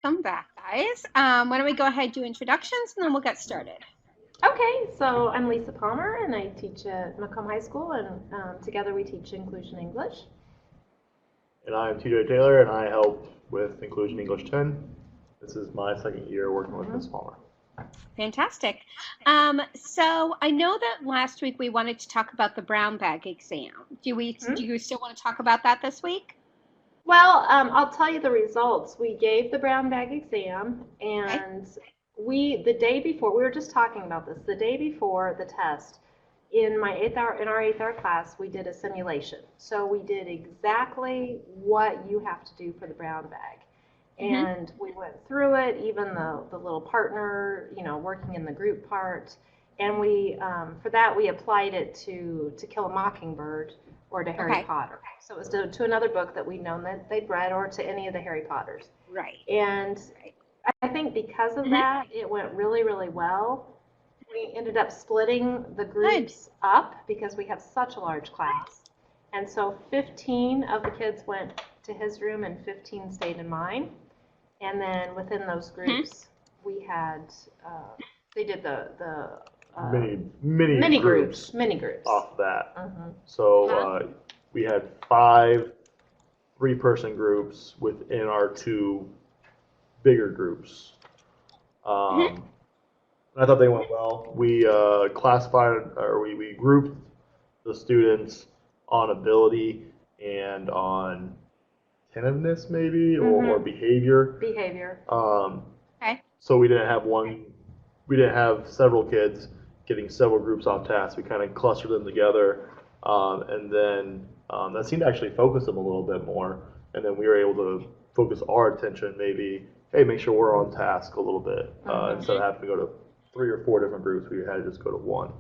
Welcome back, guys. Why don't we go ahead and do introductions and then we'll get started. Okay, so I'm Lisa Palmer and I teach at Macomb High School, and together we teach Inclusion English. And I'm TJ Taylor, and I help with Inclusion English 10. This is my second year working with Ms. Palmer. Fantastic. So I know that last week we wanted to talk about the brown bag exam. Do you still want to talk about that this week? Well, I'll tell you the results. We gave the brown bag exam, and the day before, we were just talking about this, the day before the test, in our 8th hour class, we did a simulation. So we did exactly what you have to do for the brown bag. And we went through it, even the little partner, working in the group part. And we, for that, we applied it to Kill a Mockingbird or to Harry Potter. So it was to another book that we'd known that they'd read, or to any of the Harry Potters. Right. And I think because of that, it went really, really well. We ended up splitting the groups up because we have such a large class. And so 15 of the kids went to his room and 15 stayed in mine. And then within those groups, we had, they did the mini groups off that. So we had 5 3-person groups within our 2 bigger groups. I thought they went well. We we grouped the students on ability and on attentiveness, maybe, or behavior. So we didn't have several kids getting several groups off task. We kind of clustered them together, and then that seemed to actually focus them a little bit more. And then we were able to focus our attention, maybe, hey, make sure we're on task a little bit, instead of having to go to 3 or 4 different groups. We had to just go to 1.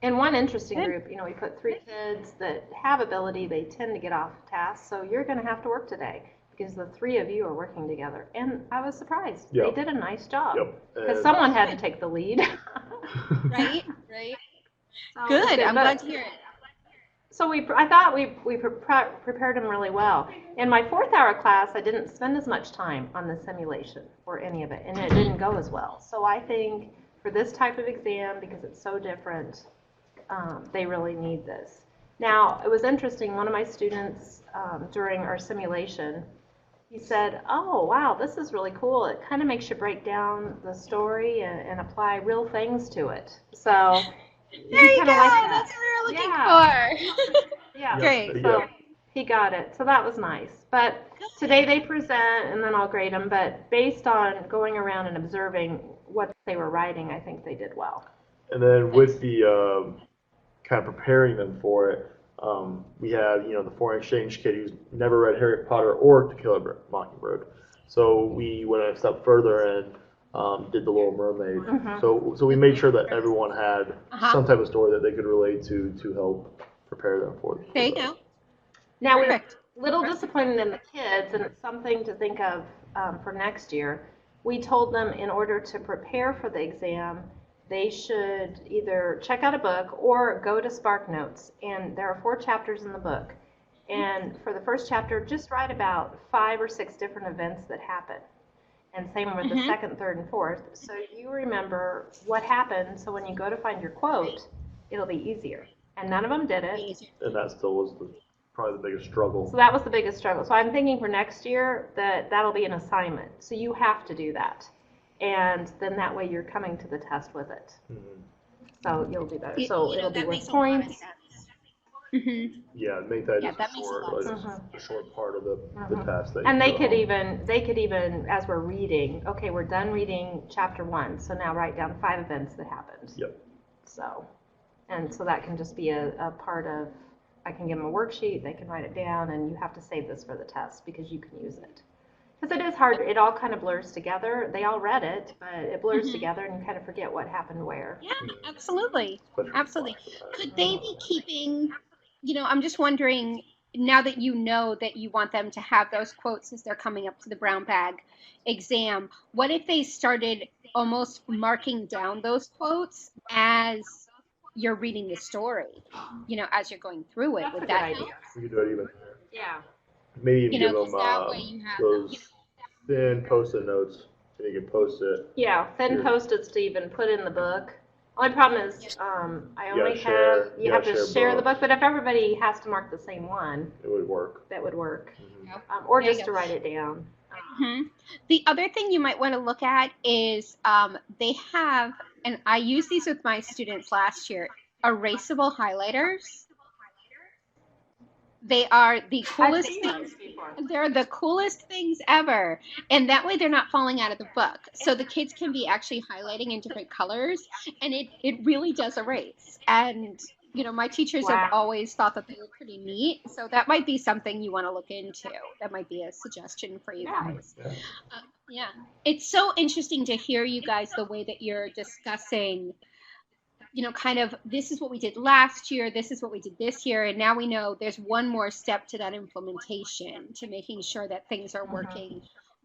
And one interesting group, we put 3 kids that have ability. They tend to get off task, so you're going to have to work today because the 3 of you are working together. And I was surprised. They did a nice job because someone had to take the lead. Right. So good. I'm glad to hear it. So I thought we prepared them really well. In my 4th hour class, I didn't spend as much time on the simulation or any of it, and it didn't go as well. So I think for this type of exam, because it's so different, they really need this. Now, it was interesting. One of my students, during our simulation, he said, "Oh, wow, this is really cool. It kind of makes you break down the story and apply real things to it." So there you go. That's what we were looking for. Yeah. Great. So he got it. So that was nice. But today they present, and then I'll grade them. But based on going around and observing what they were writing, I think they did well. And then with the kind of preparing them for it, we had, the foreign exchange kid who's never read Harry Potter or To Kill a Mockingbird. So we went a step further and did The Little Mermaid. So we made sure that everyone had some type of story that they could relate to help prepare them for it. There you go. Now, we're a little disappointed in the kids, and it's something to think of for next year. We told them in order to prepare for the exam, they should either check out a book or go to SparkNotes. And there are 4 chapters in the book. And for the first chapter, just write about 5 or 6 different events that happen. And same with the second, third, and fourth. So you remember what happened, so when you go to find your quote, it'll be easier. And none of them did it. And that still was probably the biggest struggle. So that was the biggest struggle. So I'm thinking for next year that'll be an assignment. So you have to do that. And then that way you're coming to the test with it. So you'll do better. So it'll be worth points. Yeah, make that just a short part of the test. And they could even, as we're reading, okay, we're done reading chapter 1, so now write down 5 events that happened. So that can just be a part of, I can give them a worksheet, they can write it down, and you have to save this for the test because you can use it. Because it is hard, it all kind of blurs together. They all read it, but it blurs together and you kind of forget what happened where. Yeah, absolutely. Absolutely. Could they be keeping, I'm just wondering, now that you know that you want them to have those quotes as they're coming up to the brown bag exam, what if they started almost marking down those quotes as you're reading the story, as you're going through it? That's Would a that good help? idea. We could do it even there. Yeah. Maybe even give them that way you have those thin post-it notes, and you can post it. Yeah, thin Here. Post-its to even put in the book. Only problem is, I only have, you have to share the book, but if everybody has to mark the same one, it would work. that would work. Mm-hmm. Or just to write it down. Mm-hmm. The other thing you might want to look at is they have, and I used these with my students last year, erasable highlighters. They are the coolest things. They're the coolest things ever. And that way they're not falling out of the book. So the kids can be actually highlighting in different colors, and it really does erase. And, you know, my teachers have always thought that they were pretty neat. So that might be something you want to look into. That might be a suggestion for you guys. Yeah. It's so interesting to hear you guys, the way that you're discussing, you know, kind of, this is what we did last year, this is what we did this year, and now we know there's one more step to that implementation, to making sure that things are working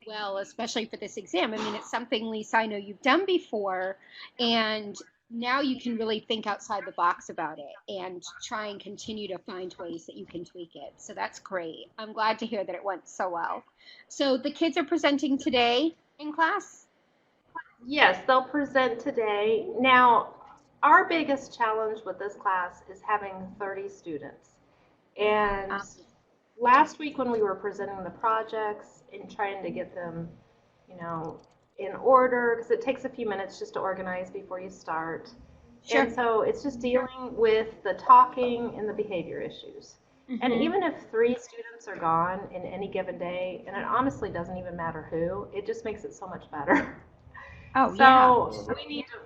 well, especially for this exam. I mean, it's something, Lisa, I know you've done before, and now you can really think outside the box about it and try and continue to find ways that you can tweak it. So that's great. I'm glad to hear that it went so well. So the kids are presenting today in class? Yes, they'll present today. Now, our biggest challenge with this class is having 30 students. And last week when we were presenting the projects and trying to get them, you know, in order, because it takes a few minutes just to organize before you start. Sure. And so it's just dealing with the talking and the behavior issues. And even if 3 students are gone in any given day, and it honestly doesn't even matter who, it just makes it so much better. So we need to,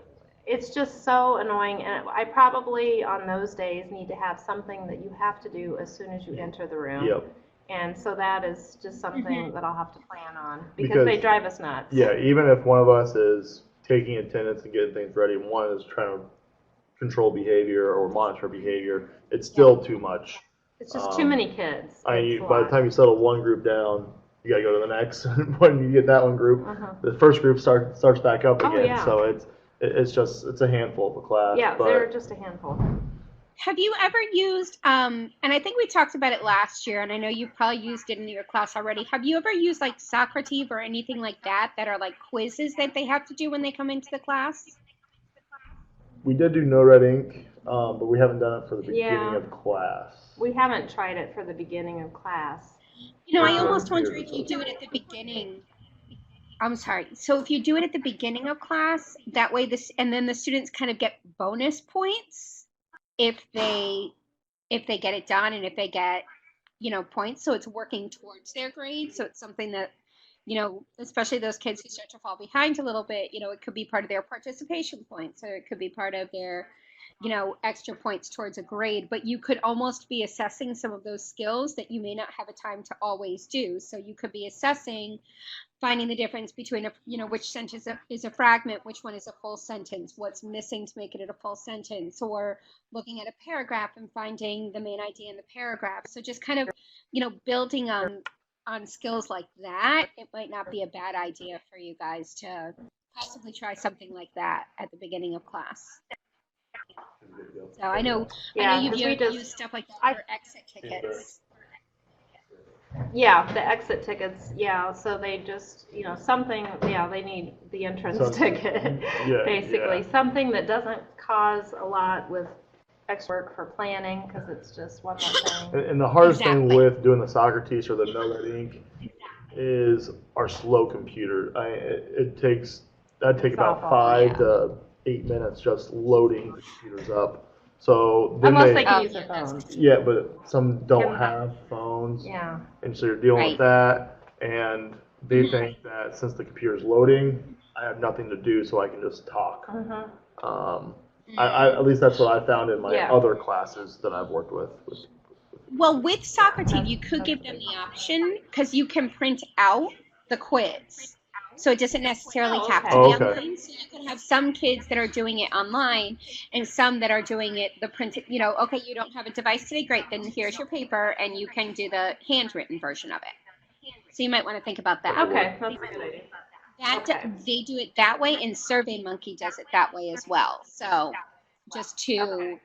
it's just so annoying, and I probably on those days need to have something that you have to do as soon as you enter the room. Yep. And so that is just something that I'll have to plan on, because they drive us nuts. Yeah, even if one of us is taking attendance and getting things ready, and one is trying to control behavior or monitor behavior, it's still too much. It's just too many kids. By the time you settle one group down, you gotta go to the next. When you get that one group, the first group starts back up again. So it's a handful of a class. Yeah, they're just a handful. Have you ever used, and I think we talked about it last year, and I know you probably used it in your class already. Have you ever used like Socrative or anything like that are like quizzes that they have to do when they come into the class? We did do no red ink, but we haven't done it for the beginning of class. We haven't tried it for the beginning of class. You know, I almost wonder if you do it at the beginning. I'm sorry. So if you do it at the beginning of class, that way and then the students kind of get bonus points if they get it done, and if they get, you know, points. So it's working towards their grade. So it's something that, you know, especially those kids who start to fall behind a little bit, you know, it could be part of their participation points, or it could be part of their, you know, extra points towards a grade. But you could almost be assessing some of those skills that you may not have a time to always do. So you could be assessing, finding the difference between, you know, which sentence is a fragment, which one is a full sentence, what's missing to make it a full sentence, or looking at a paragraph and finding the main idea in the paragraph. So just kind of, you know, building on skills like that. It might not be a bad idea for you guys to possibly try something like that at the beginning of class. So I know you've used stuff like that for exit tickets. Yeah, the exit tickets, so they just, you know, something, they need the entrance ticket, basically. Something that doesn't cause a lot with extra work for planning, because it's just one more thing. And the hardest thing with doing the Socrates or the no red ink is our slow computer. That'd take about 5 to 8 minutes just loading the computers up. So then unless they can use their phones. Yeah, but some don't have phones. Yeah. And so you're dealing with that, and they think that since the computer's loading, I have nothing to do, so I can just talk. At least that's what I found in my other classes that I've worked with. Well, with Socrative, you could give them the option, because you can print out the quiz. So it doesn't necessarily have to be online. So you can have some kids that are doing it online, and some that are doing it the printed, you know, okay, you don't have a device today, great, then here's your paper, and you can do the handwritten version of it. So you might want to think about that. Okay, that's a good idea. They do it that way, and SurveyMonkey does it that way as well. So just two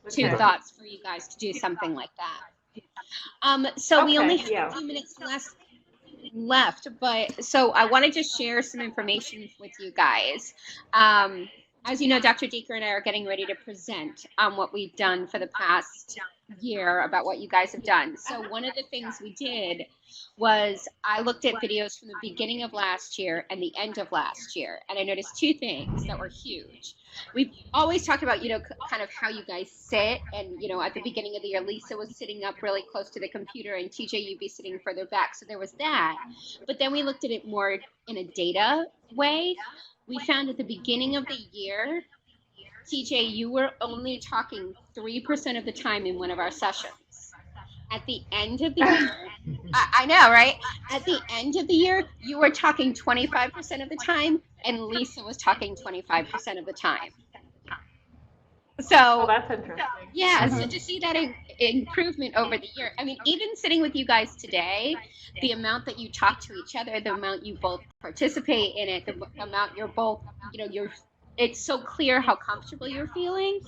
thoughts for you guys to do something like that. So we only have a few minutes left. left, but so I wanted to share some information with you guys. As you know, Dr. Deeker and I are getting ready to present on what we've done for the past year about what you guys have done. So one of the things we did was I looked at videos from the beginning of last year and the end of last year, and I noticed two things that were huge. We've always talked about, kind of how you guys sit, and, at the beginning of the year, Lisa was sitting up really close to the computer, and TJ, you'd be sitting further back, so there was that. But then we looked at it more in a data way. We found at the beginning of the year, TJ, you were only talking 3% of the time in one of our sessions. At the end of the year, I know, right? At the end of the year, you were talking 25% of the time, and Lisa was talking 25% of the time. So, that's interesting. Yeah, so to see that improvement over the year, I mean, even sitting with you guys today, the amount that you talk to each other, the amount you both participate in it, the amount you're both, it's so clear how comfortable you're feeling.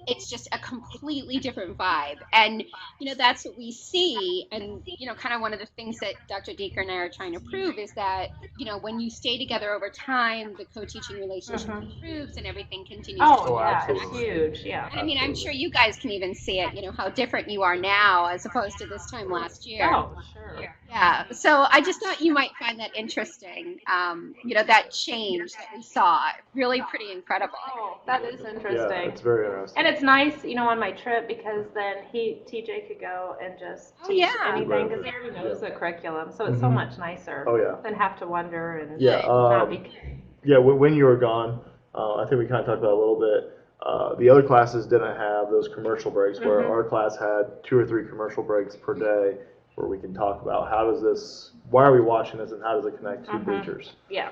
It's just a completely different vibe. And, that's what we see. And, kind of one of the things that Dr. Deeker and I are trying to prove is that, when you stay together over time, the co-teaching relationship improves and everything continues. It's huge. Yeah. I mean, I'm sure you guys can even see it, how different you are now as opposed to this time last year. Oh, sure. Yeah. So I just thought you might find that interesting. That change that we saw, really pretty incredible. Oh, that is interesting. Yeah, it's very interesting. And it's nice, on my trip, because then TJ could go and just teach anything, because he already knows the curriculum. So it's so much nicer than have to wonder and not be. Yeah, when you were gone, I think we kind of talked about it a little bit. The other classes didn't have those commercial breaks, where our class had 2 or 3 commercial breaks per day, where we can talk about why are we watching this, and how does it connect to teachers. Yeah.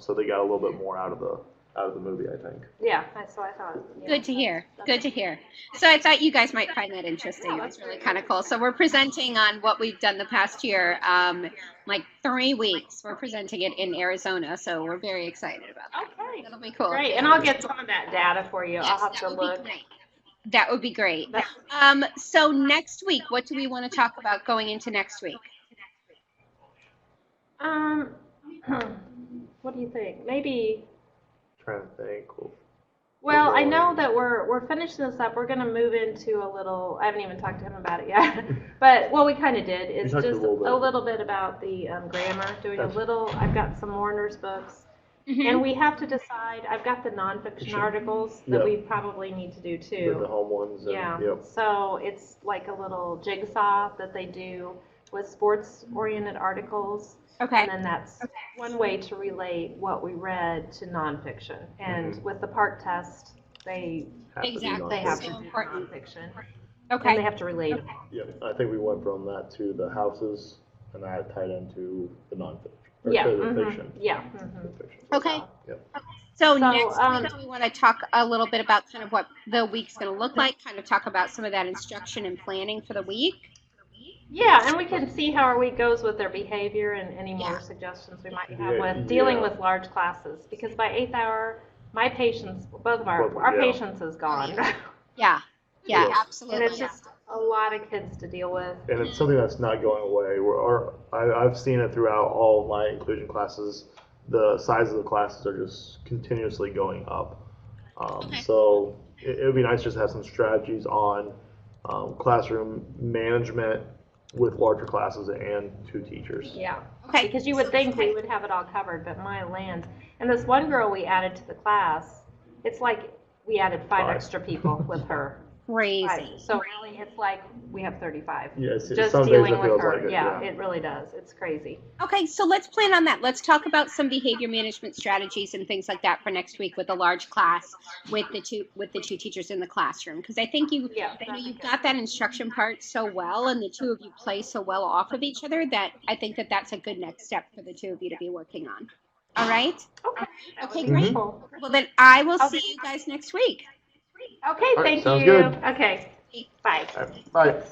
So they got a little bit more out of the movie, I think. Yeah, that's what I thought. Yeah. Good to hear. Good to hear. So I thought you guys might find that interesting. It's really kind of cool. So we're presenting on what we've done the past year, like 3 weeks. We're presenting it in Arizona, so we're very excited about that. Okay. That'll be cool. Great, and I'll get some of that data for you. Yes, I'll have to look. That would be great. So next week, what do we want to talk about going into next week? What do you think? Maybe. Trying to think. Well, I know that we're finishing this up. We're going to move into a little. I haven't even talked to him about it yet, but we kind of did. It's just a little bit about the grammar. Doing a little. I've got some Warner's books. And we have to decide. I've got the nonfiction articles that we probably need to do too. The home ones. So it's like a little jigsaw that they do with sports-oriented articles. Okay. And then that's one way to relate what we read to nonfiction. And with the PARC test, they have to do nonfiction. Okay. And they have to relate it. Yeah, I think we went from that to the houses, and that tied into the nonfiction. Fiction. Yeah. Okay. So next week, we want to talk a little bit about kind of what the week's going to look like, kind of talk about some of that instruction and planning for the week. Yeah, and we can see how our week goes with their behavior and any more suggestions we might have with dealing with large classes. Because by 8th hour, my patience, both of our patience is gone. Yeah, absolutely. And it's just a lot of kids to deal with. And it's something that's not going away. I've seen it throughout all of my inclusion classes. The size of the classes are just continuously going up. So it would be nice just to have some strategies on classroom management with larger classes and 2 teachers. Yeah. Okay. Because you would think we would have it all covered, but my land. And this one girl we added to the class, it's like we added 5 extra people with her. Crazy. So really, it's like we have 35. Yes, just some dealing days it with feels her. like it, yeah, it really does. It's crazy. Okay, so let's plan on that. Let's talk about some behavior management strategies and things like that for next week with a large class with the two teachers in the classroom, because I think you've got that instruction part so well, and the 2 of you play so well off of each other that I think that that's a good next step for the 2 of you to be working on. All right? Okay, great. Well, then I will see you guys next week. Okay, thank you. Sounds good. Okay, bye. Bye.